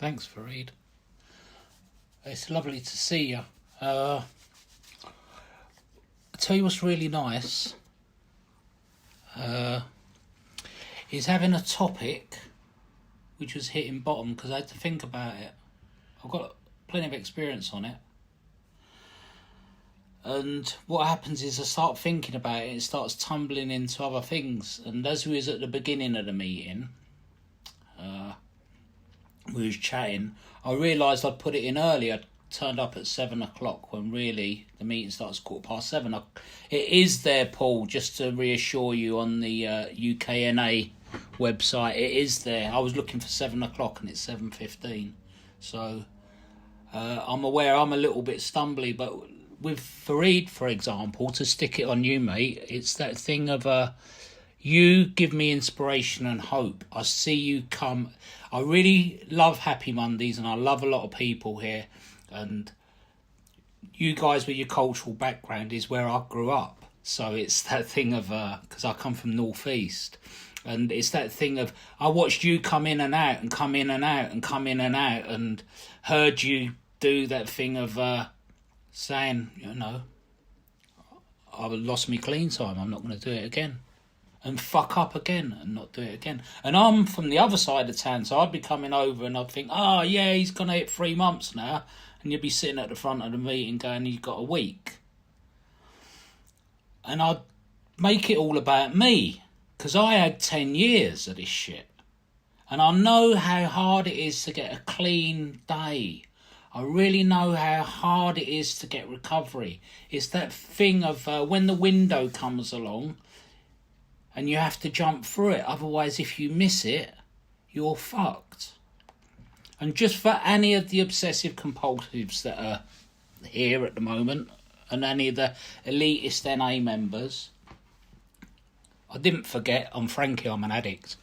Thanks, Fareed. It's lovely to see you. I tell you what's really nice is having a topic which was hitting bottom because I had to think about it. I've got plenty of experience on it. And what happens is I start thinking about it, it starts tumbling into other things. And as we was at the beginning of the meeting, we was chatting, I realised I'd put it in early. I'd turned up at 7 o'clock when really the meeting starts 7:15. It is there, Paul, just to reassure you on the UKNA website. It is there. I was looking for 7 o'clock and it's 7:15. So I'm aware I'm a little bit stumbly, but with Fareed, for example, to stick it on you, mate, it's that thing of you give me inspiration and hope. I see you come. I really love Happy Mondays and I love a lot of people here. And you guys with your cultural background is where I grew up. So it's that thing of, because I come from North East. And it's that thing of, I watched you come in and out and come in and out and come in and out and heard you do that thing of saying, I lost me clean time, I'm not going to do it again. And fuck up again and not do it again. And I'm from the other side of town, so I'd be coming over and I'd think, oh yeah, he's going to hit 3 months now. And you'd be sitting at the front of the meeting going, you've got a week. And I'd make it all about me. Because I had 10 years of this shit. And I know how hard it is to get a clean day. I really know how hard it is to get recovery. It's that thing of when the window comes along and you have to jump through it. Otherwise, if you miss it, you're fucked. And just for any of the obsessive compulsives that are here at the moment and any of the elitist NA members, I didn't forget, I'm Frankie, I'm an addict.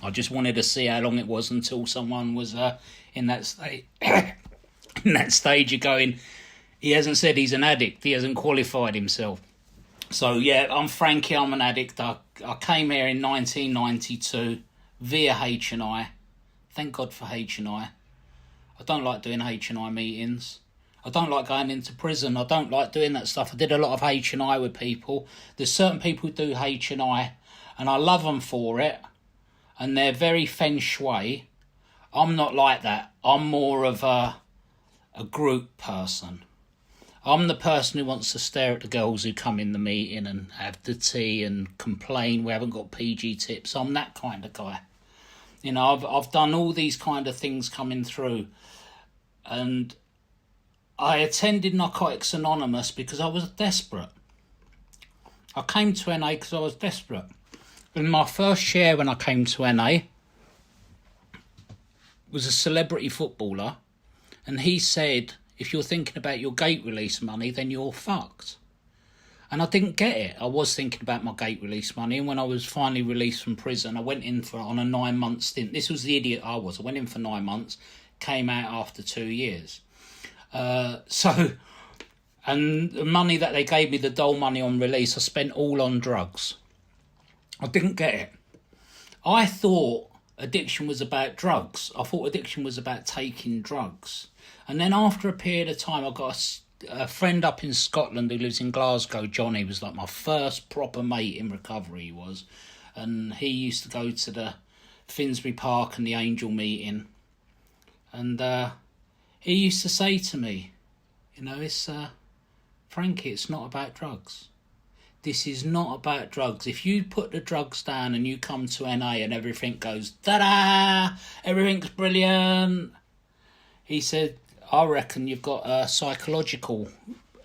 I just wanted to see how long it was until someone was in that state. In that stage, you're going, he hasn't said he's an addict, he hasn't qualified himself. So yeah, I'm Frankie, I'm an addict. I came here in 1992 via H&I. Thank God for H&I. I don't like doing H&I meetings. I don't like going into prison. I don't like doing that stuff. I did a lot of H&I with people. There's certain people who do H&I, and I love them for it, and they're very feng shui. I'm not like that. I'm more of a group person. I'm the person who wants to stare at the girls who come in the meeting and have the tea and complain we haven't got PG tips. I'm that kind of guy. I've done all these kind of things coming through, and I attended Narcotics Anonymous because I was desperate. I came to NA because I was desperate. In my first share when I came to NA was a celebrity footballer, and he said, if you're thinking about your gate release money, then you're fucked. And I didn't get it. I was thinking about my gate release money, and when I was finally released from prison, I went in on a 9-month stint. This was the idiot I was. I went in for 9 months, came out after 2 years. And the money that they gave me, the dole money on release, I spent all on drugs. I didn't get it. I thought addiction was about drugs. I thought addiction was about taking drugs. And then after a period of time, I got a friend up in Scotland who lives in Glasgow. Johnny was like my first proper mate in recovery, he was. And he used to go to the Finsbury Park and the Angel meeting. And he used to say to me, it's Frankie, it's not about drugs. This is not about drugs. If you put the drugs down and you come to NA and everything goes, ta-da, everything's brilliant. He said, I reckon you've got a psychological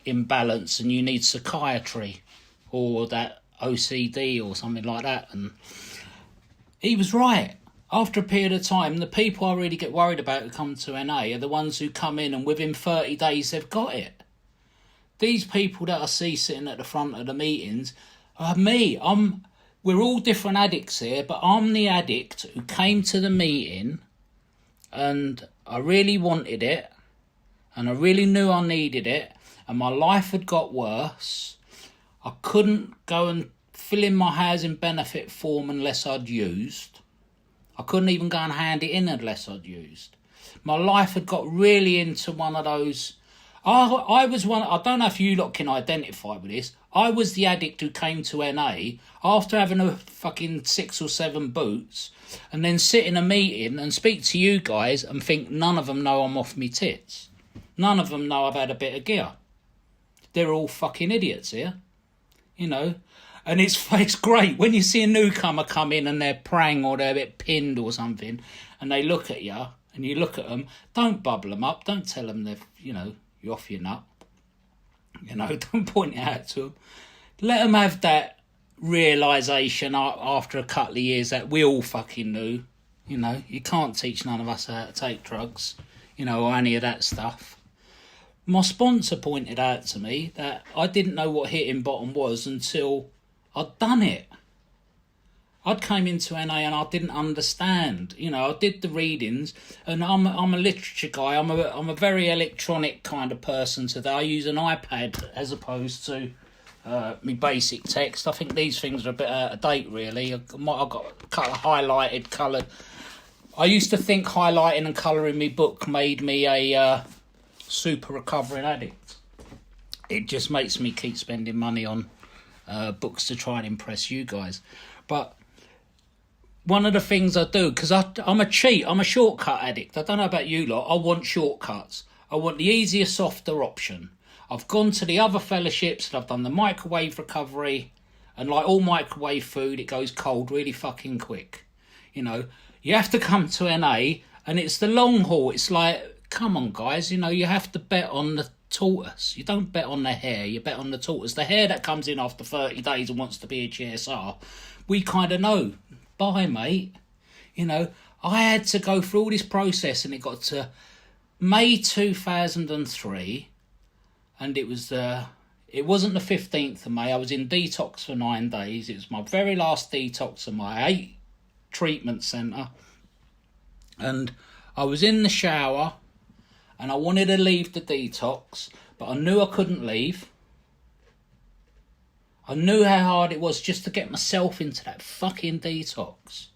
imbalance and you need psychiatry or that OCD or something like that. And he was right. After a period of time, the people I really get worried about who come to NA are the ones who come in and within 30 days they've got it. These people that I see sitting at the front of the meetings are me. We're all different addicts here, but I'm the addict who came to the meeting and I really wanted it and I really knew I needed it and my life had got worse. I couldn't go and fill in my housing benefit form unless I'd used. I couldn't even go and hand it in unless I'd used. My life had got really into one of those. I was one. I don't know if you lot can identify with this. I was the addict who came to NA after having a fucking 6 or 7 boots, and then sit in a meeting and speak to you guys and think none of them know I'm off me tits. None of them know I've had a bit of gear. They're all fucking idiots here, you know. And it's great when you see a newcomer come in and they're prang or they're a bit pinned or something, and they look at you and you look at them. Don't bubble them up. Don't tell them they've, you know, you're off your nut. You know, don't point it out to them. Let them have that realisation after a couple of years that we all fucking knew. You know, you can't teach none of us how to take drugs, you know, or any of that stuff. My sponsor pointed out to me that I didn't know what hitting bottom was until I'd done it. I'd came into NA and I didn't understand. You know, I did the readings, and I'm a literature guy. I'm a very electronic kind of person today. I use an iPad as opposed to me basic text. I think these things are a bit out of date, really. I've got a couple of highlighted, coloured. I used to think highlighting and colouring my book made me a super recovering addict. It just makes me keep spending money on books to try and impress you guys. But one of the things I do, because I'm a cheat, I'm a shortcut addict. I don't know about you lot, I want shortcuts. I want the easier, softer option. I've gone to the other fellowships and I've done the microwave recovery, and like all microwave food, it goes cold really fucking quick. You know, you have to come to NA and it's the long haul. It's like, come on guys, you know, you have to bet on the tortoise. You don't bet on the hare, you bet on the tortoise. The hare that comes in after 30 days and wants to be a GSR, we kind of know. Bye, mate. You know, I had to go through all this process, and it got to May 2003, and it wasn't the 15th of May. I was in detox for 9 days. It was my very last detox of my 8 treatment centre, and I was in the shower, and I wanted to leave the detox, but I knew I couldn't leave. I knew how hard it was just to get myself into that fucking detox.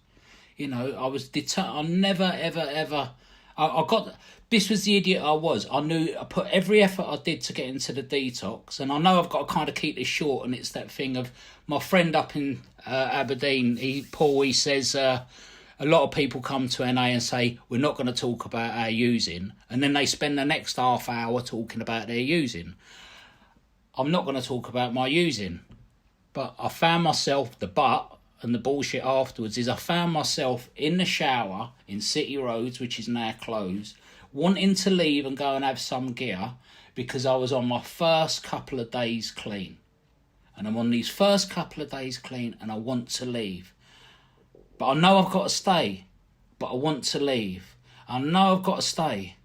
You know, I was I never, ever, ever... I got... This was the idiot I was. I knew I put every effort I did to get into the detox, and I know I've got to kind of keep this short, and it's that thing of my friend up in Aberdeen, Paul, he says... a lot of people come to NA and say, we're not going to talk about our using, and then they spend the next half hour talking about their using. I'm not going to talk about my using. But I found myself, and the bullshit afterwards is I found myself in the shower in City Roads, which is now closed, wanting to leave and go and have some gear because I was on my first couple of days clean. And I'm on these first couple of days clean and I want to leave. But I know I've got to stay, but I want to leave. I know I've got to stay.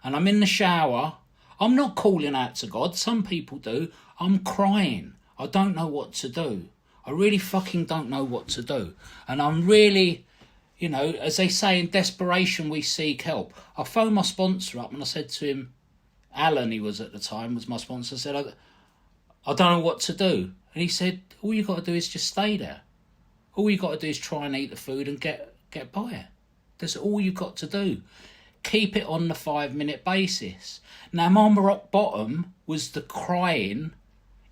And I'm in the shower. I'm not calling out to God. Some people do. I'm crying. I don't know what to do. I really fucking don't know what to do. And I'm really, you know, as they say, in desperation we seek help. I phoned my sponsor up and I said to him, Alan, he was at the time, was my sponsor, I said, I don't know what to do. And he said, all you got to do is just stay there. All you got to do is try and eat the food and get by it. That's all you've got to do. Keep it on the 5-minute basis. Now, my rock bottom was the crying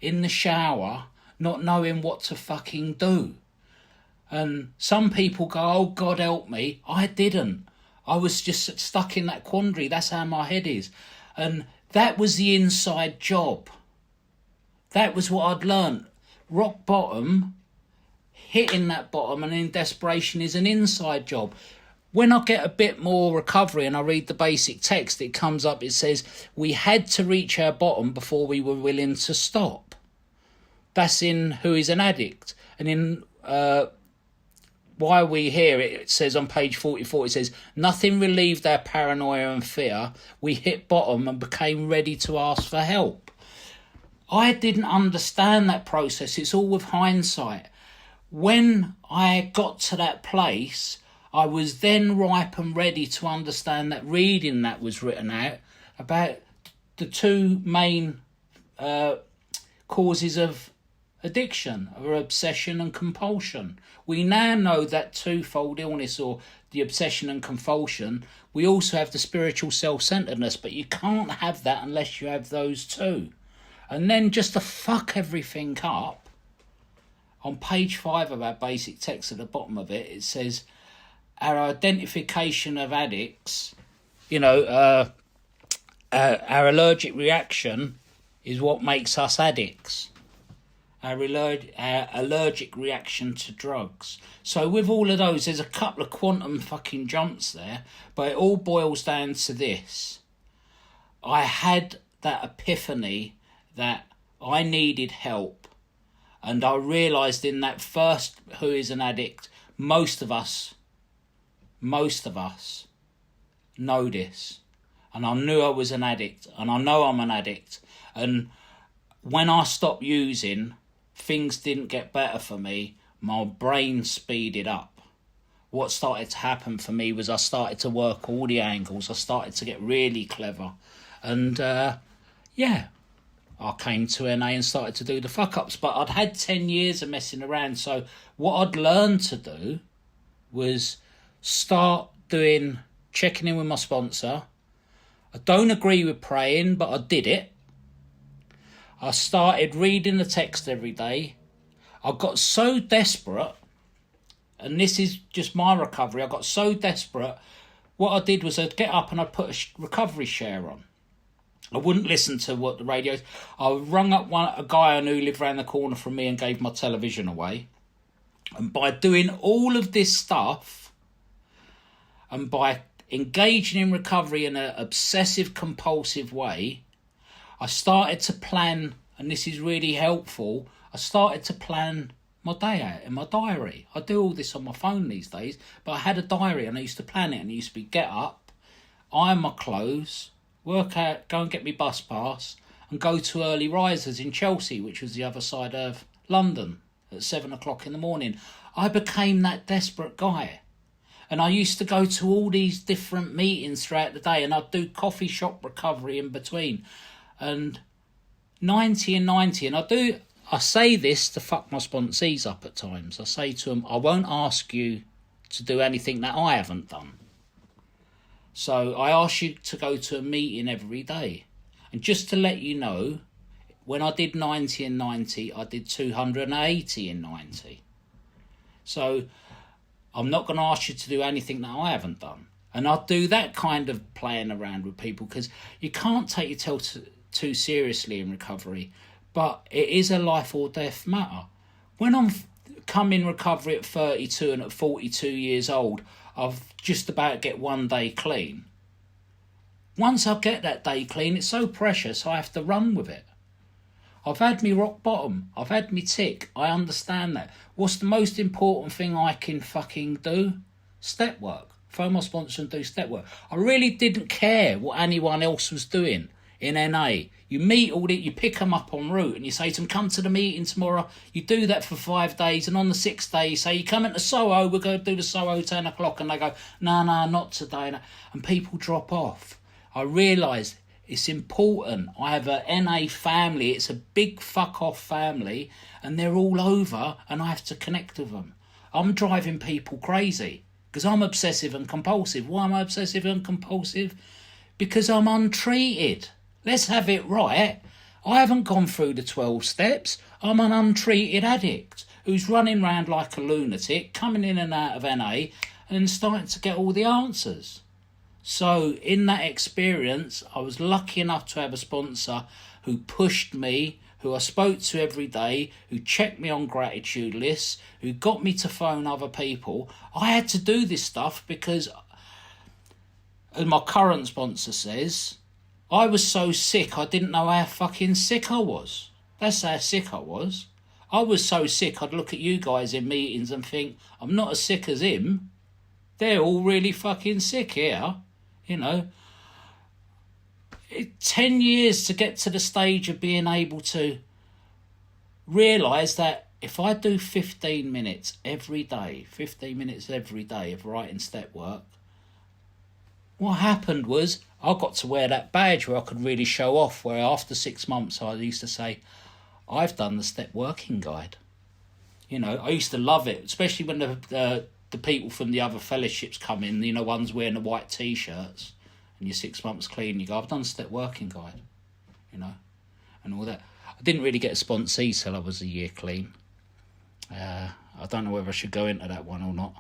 in the shower, not knowing what to fucking do. And some people go, oh, God help me. I didn't. I was just stuck in that quandary. That's how my head is. And that was the inside job. That was what I'd learned. Rock bottom, hitting that bottom and in desperation is an inside job. When I get a bit more recovery and I read the basic text, it comes up, it says, we had to reach our bottom before we were willing to stop. That's in Who is an Addict. And in Why We Here, it says on page 44, it says, nothing relieved our paranoia and fear. We hit bottom and became ready to ask for help. I didn't understand that process. It's all with hindsight. When I got to that place, I was then ripe and ready to understand that reading that was written out about the 2 main causes of addiction, or obsession and compulsion. We now know that twofold illness, or the obsession and compulsion. We also have the spiritual self-centeredness, but you can't have that unless you have those two. And then just to fuck everything up, on page 5 of our basic text at the bottom of it, it says, our identification of addicts, our allergic reaction is what makes us addicts. Our allergic reaction to drugs. So with all of those, there's a couple of quantum fucking jumps there, but it all boils down to this. I had that epiphany that I needed help, and I realised in that first Who is an Addict, most of us know this. And I knew I was an addict, and I know I'm an addict. And when I stopped using, things didn't get better for me. My brain speeded up. What started to happen for me was I started to work all the angles. I started to get really clever. And, I came to NA and started to do the fuck-ups. But I'd had 10 years of messing around. So what I'd learned to do was start checking in with my sponsor. I don't agree with praying, but I did it. I started reading the text every day. I got so desperate, and this is just my recovery, I got so desperate, what I did was I'd get up and I'd put a recovery share on. I wouldn't listen to what the radio... I rung up a guy I knew lived around the corner from me and gave my television away. And by doing all of this stuff, and by engaging in recovery in an obsessive compulsive way, I started to plan, and this is really helpful, I started to plan my day out in my diary. I do all this on my phone these days, but I had a diary and I used to plan it, and it used to be get up, iron my clothes, work out, go and get me bus pass, and go to Early Risers in Chelsea, which was the other side of London, at 7 o'clock in the morning. I became that desperate guy. And I used to go to all these different meetings throughout the day, and I'd do coffee shop recovery in between. And 90 and 90, and I say this to fuck my sponsees up at times. I say to them, I won't ask you to do anything that I haven't done. So I ask you to go to a meeting every day. And just to let you know, when I did 90 and 90, I did 280 and 90. So I'm not going to ask you to do anything that I haven't done. And I do that kind of playing around with people, because you can't take yourself too seriously in recovery, but it is a life or death matter. When I'm come in recovery at 32 and at 42 years old, I've just about get one day clean. Once I get that day clean, it's so precious, I have to run with it. I've had me rock bottom. I've had me tick. I understand that. What's the most important thing I can fucking do? Step work. Phone my sponsor and do step work. I really didn't care what anyone else was doing in NA. You meet you pick them up en route and you say to them, come to the meeting tomorrow. You do that for 5 days, and on the 6th day you say, you come into Soho, we're going to do the Soho 10 o'clock. And they go, no, not today. And people drop off. I realised it's important. I have a NA family. It's a big fuck off family, and they're all over, and I have to connect with them. I'm driving people crazy because I'm obsessive and compulsive. Why am I obsessive and compulsive? Because I'm untreated. Let's have it right. I haven't gone through the 12 steps. I'm an untreated addict who's running around like a lunatic, coming in and out of NA and starting to get all the answers. So in that experience, I was lucky enough to have a sponsor who pushed me, who I spoke to every day, who checked me on gratitude lists, who got me to phone other people. I had to do this stuff because, as my current sponsor says, I was so sick I didn't know how fucking sick I was. That's how sick I was. I was so sick I'd look at you guys in meetings and think, I'm not as sick as him. They're all really fucking sick here. 10 years to get to the stage of being able to realise that if I do 15 minutes every day of writing step work, what happened was I got to wear that badge where I could really show off, where after 6 months I used to say, I've done the Step Working Guide. You know, I used to love it, especially when the people from the other fellowships come in, you know, ones wearing the white T-shirts, and you're 6 months clean, you go, I've done the Step Working Guide, you know, and all that. I didn't really get a sponsee till I was a year clean. I don't know whether I should go into that one or not,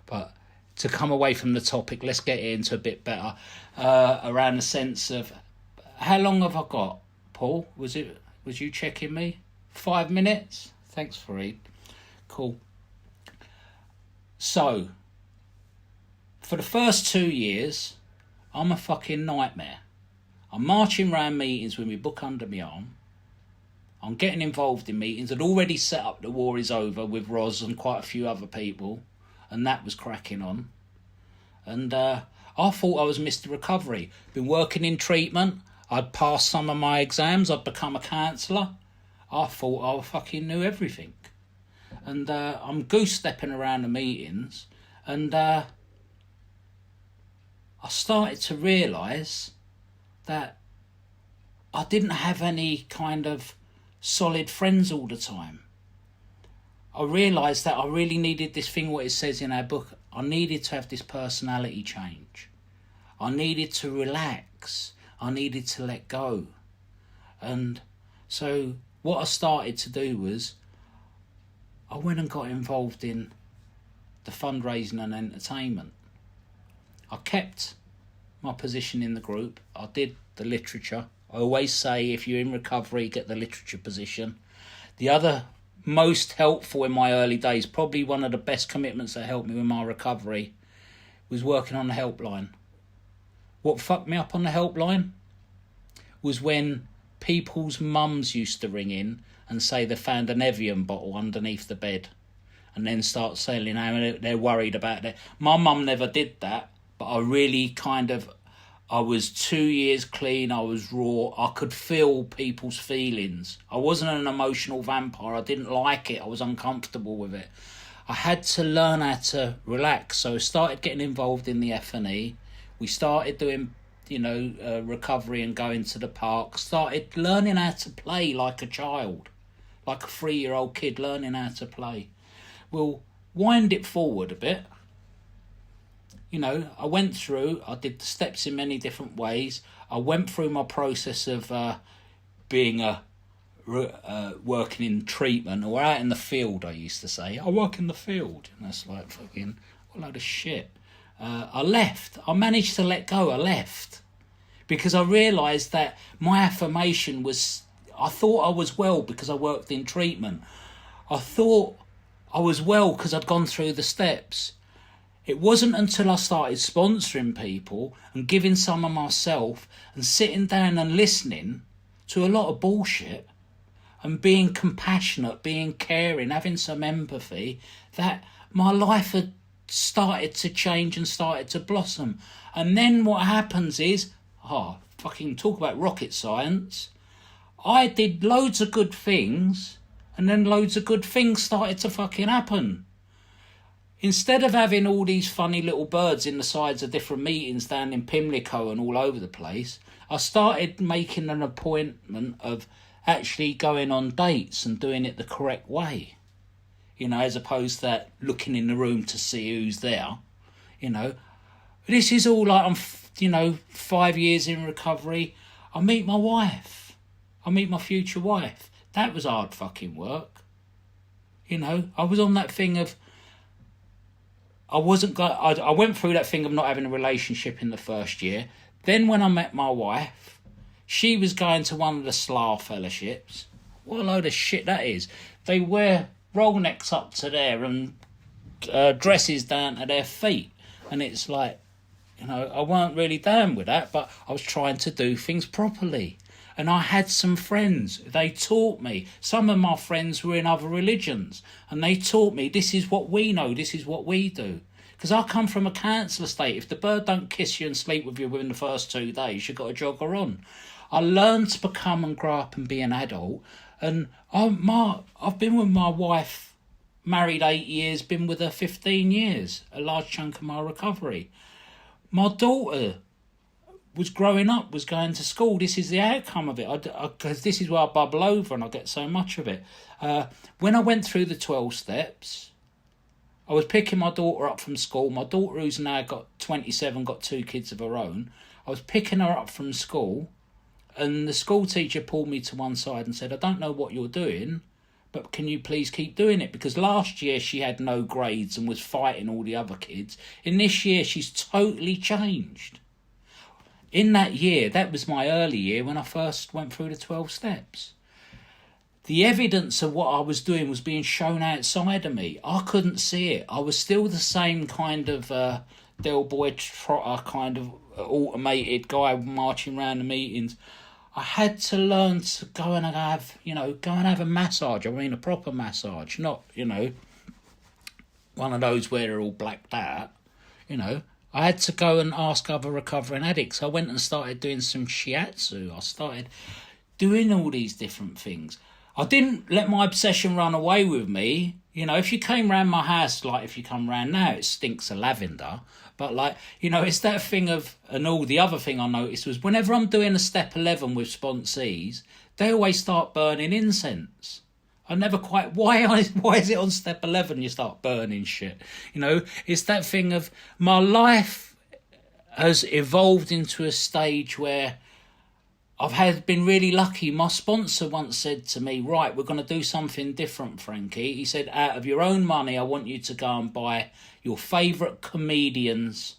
but to come away from the topic, let's get into a bit better around the sense of how long have I got, Paul? Was you checking me? 5 minutes? Thanks, Fareed. Cool. So, for the first 2 years, I'm a fucking nightmare. I'm marching around meetings with my book under my arm. I'm getting involved in meetings. I'd already set up The War Is Over with Roz and quite a few other people, and that was cracking on. And I thought I was Mr. Recovery. Been working in treatment. I'd passed some of my exams. I'd become a counsellor. I thought I fucking knew everything. And I'm goose-stepping around the meetings, and I started to realise that I didn't have any kind of solid friends all the time. I realised that I really needed this thing, what it says in our book. I needed to have this personality change. I needed to relax. I needed to let go. And so what I started to do was I went and got involved in the fundraising and entertainment. I kept my position in the group. I did the literature. I always say if you're in recovery, get the literature position. The other most helpful in my early days, probably one of the best commitments that helped me with my recovery, was working on the helpline. What fucked me up on the helpline was when people's mums used to ring in and say they found an Evian bottle underneath the bed, and then start selling how they're worried about it. My mum never did that, but I really I was 2 years clean, I was raw, I could feel people's feelings. I wasn't an emotional vampire, I didn't like it, I was uncomfortable with it. I had to learn how to relax, so I started getting involved in the F&E. We started doing recovery and going to the park, started learning how to play like a child, like a 3-year-old kid learning how to play. We'll wind it forward a bit. You know, I did the steps in many different ways. I went through my process of being working in treatment, or out in the field, I used to say. I work in the field. And that's like fucking a load of shit. I left. I managed to let go. I left. Because I realised that my affirmation was, I thought I was well because I worked in treatment. I thought I was well because I'd gone through the steps. It wasn't until I started sponsoring people and giving some of myself and sitting down and listening to a lot of bullshit and being compassionate, being caring, having some empathy, that my life had started to change and started to blossom. And then what happens is, fucking talk about rocket science, I did loads of good things, and then loads of good things started to fucking happen. Instead of having all these funny little birds in the sides of different meetings down in Pimlico and all over the place, I started making an appointment of actually going on dates and doing it the correct way. You know, as opposed to that looking in the room to see who's there. You know, this is all like I'm 5 years in recovery. I meet my wife. I meet my future wife. That was hard fucking work. You know, I was on that thing of, I went through that thing of not having a relationship in the first year. Then when I met my wife, she was going to one of the SLA fellowships. What a load of shit that is. They wear roll necks up to there and dresses down to their feet. And it's like, I weren't really down with that, but I was trying to do things properly. And I had some friends. They taught me. Some of my friends were in other religions. And they taught me, this is what we know, this is what we do. Because I come from a counsellor state. If the bird don't kiss you and sleep with you within the first 2 days, you've got to jog her on. I learned to become and grow up and be an adult. And I've been with my wife, married 8 years, been with her 15 years, a large chunk of my recovery. My daughter was growing up, was going to school. This is the outcome of it. Because this is where I bubble over and I get so much of it. When I went through the 12 steps, I was picking my daughter up from school. My daughter, who's now got 27, got 2 kids of her own. I was picking her up from school, and the school teacher pulled me to one side and said, I don't know what you're doing, but can you please keep doing it? Because last year she had no grades and was fighting all the other kids. In this year, she's totally changed. In that year, that was my early year when I first went through the 12 steps. The evidence of what I was doing was being shown outside of me. I couldn't see it. I was still the same kind of Del Boy Trotter kind of automated guy marching around the meetings. I had to learn to go and have a massage. I mean, a proper massage, not, one of those where they're all blacked out. I had to go and ask other recovering addicts. I went and started doing some shiatsu. I started doing all these different things. I didn't let my obsession run away with me. If you came round my house, like if you come round now, it stinks of lavender. But it's that thing of, and all the other thing I noticed was whenever I'm doing a step 11 with sponsees, they always start burning incense. I never quite, why is it on step 11 you start burning shit? It's that thing of my life has evolved into a stage where I've been really lucky. My sponsor once said to me, right, we're going to do something different, Frankie. He said, out of your own money, I want you to go and buy your favourite comedian's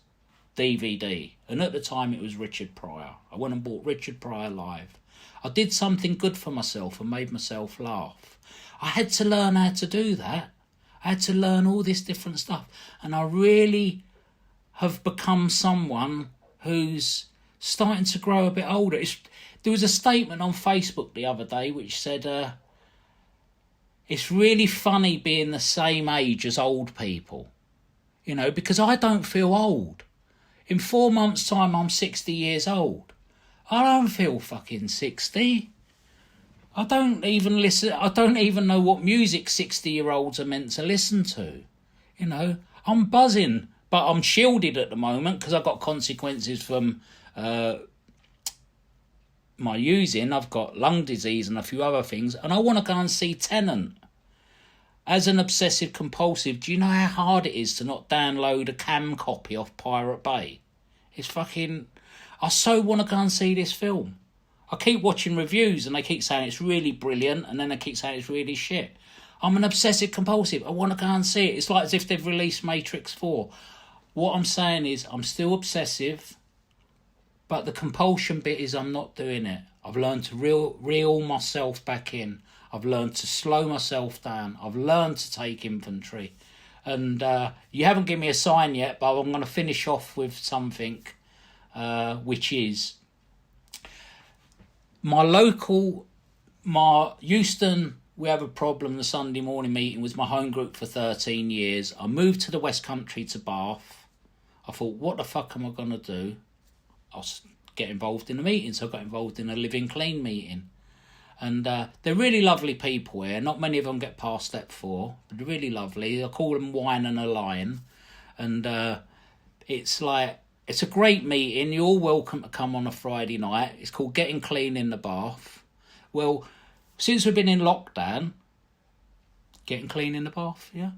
DVD. And at the time, it was Richard Pryor. I went and bought Richard Pryor live. I did something good for myself and made myself laugh. I had to learn how to do that. I had to learn all this different stuff. And I really have become someone who's starting to grow a bit older. There was a statement on Facebook the other day which said, it's really funny being the same age as old people, because I don't feel old. In 4 months' time, I'm 60 years old. I don't feel fucking 60. I don't even know what music 60-year-olds are meant to listen to. I'm buzzing, but I'm shielded at the moment because I've got consequences from my using. I've got lung disease and a few other things, and I want to go and see Tennant. As an obsessive compulsive, do you know how hard it is to not download a cam copy off Pirate Bay? It's fucking... I so want to go and see this film. I keep watching reviews and they keep saying it's really brilliant, and then they keep saying it's really shit. I'm an obsessive compulsive. I want to go and see it. It's like as if they've released Matrix 4. What I'm saying is I'm still obsessive, but the compulsion bit is I'm not doing it. I've learned to reel myself back in. I've learned to slow myself down. I've learned to take inventory. And you haven't given me a sign yet, but I'm going to finish off with something, which is my Euston, we have a problem. The Sunday morning meeting was my home group for 13 years. I moved to the West Country to Bath. I thought, what the fuck am I going to do? I'll get involved in a meeting. So I got involved in a Living Clean meeting. And they're really lovely people here. Not many of them get past step 4, but they're really lovely. I call them Wine and a Lion. And it's a great meeting. You're all welcome to come on a Friday night. It's called Getting Clean in the Bath. Well, since we've been in lockdown... Getting clean in the bath, yeah?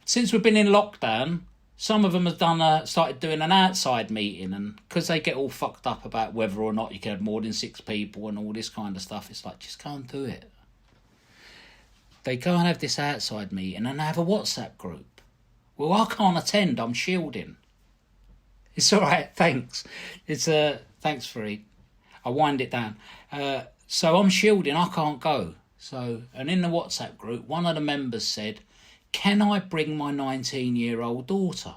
Since we've been in lockdown... Some of them have started doing an outside meeting, and because they get all fucked up about whether or not you can have more than 6 people and all this kind of stuff, it's like, just can't do it. They go and have this outside meeting and they have a WhatsApp group. Well, I can't attend, I'm shielding. It's all right, thanks. Thanks for it. I wind it down. So I'm shielding, I can't go. And in the WhatsApp group, one of the members said, can I bring my 19-year-old daughter?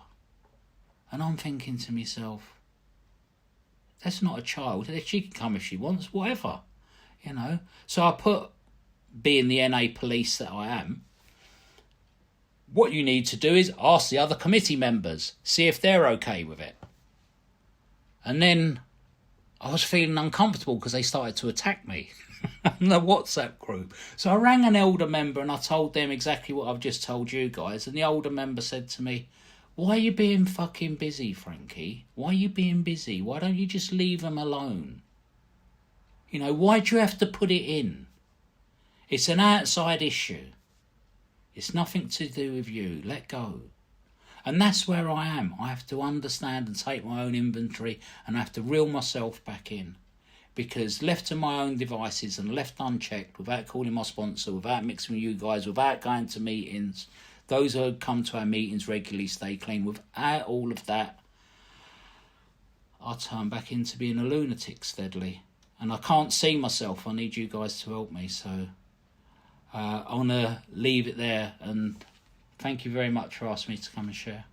And I'm thinking to myself, that's not a child. She can come if she wants, whatever. So I put, being the NA police that I am, what you need to do is ask the other committee members, see if they're okay with it. And then I was feeling uncomfortable because they started to attack me in the WhatsApp group. So I rang an elder member and I told them exactly what I've just told you guys. And the older member said to me, Why are you being fucking busy, Frankie? Why are you being busy? Why don't you just leave them alone? You know, why do you have to put it in? It's an outside issue. It's nothing to do with you. Let go. And that's where I am. I have to understand and take my own inventory, and I have to reel myself back in. Because left to my own devices and left unchecked, without calling my sponsor, without mixing with you guys, without going to meetings, those who come to our meetings regularly stay clean, without all of that, I turn back into being a lunatic steadily. And I can't see myself. I need you guys to help me. So I want to leave it there, and thank you very much for asking me to come and share.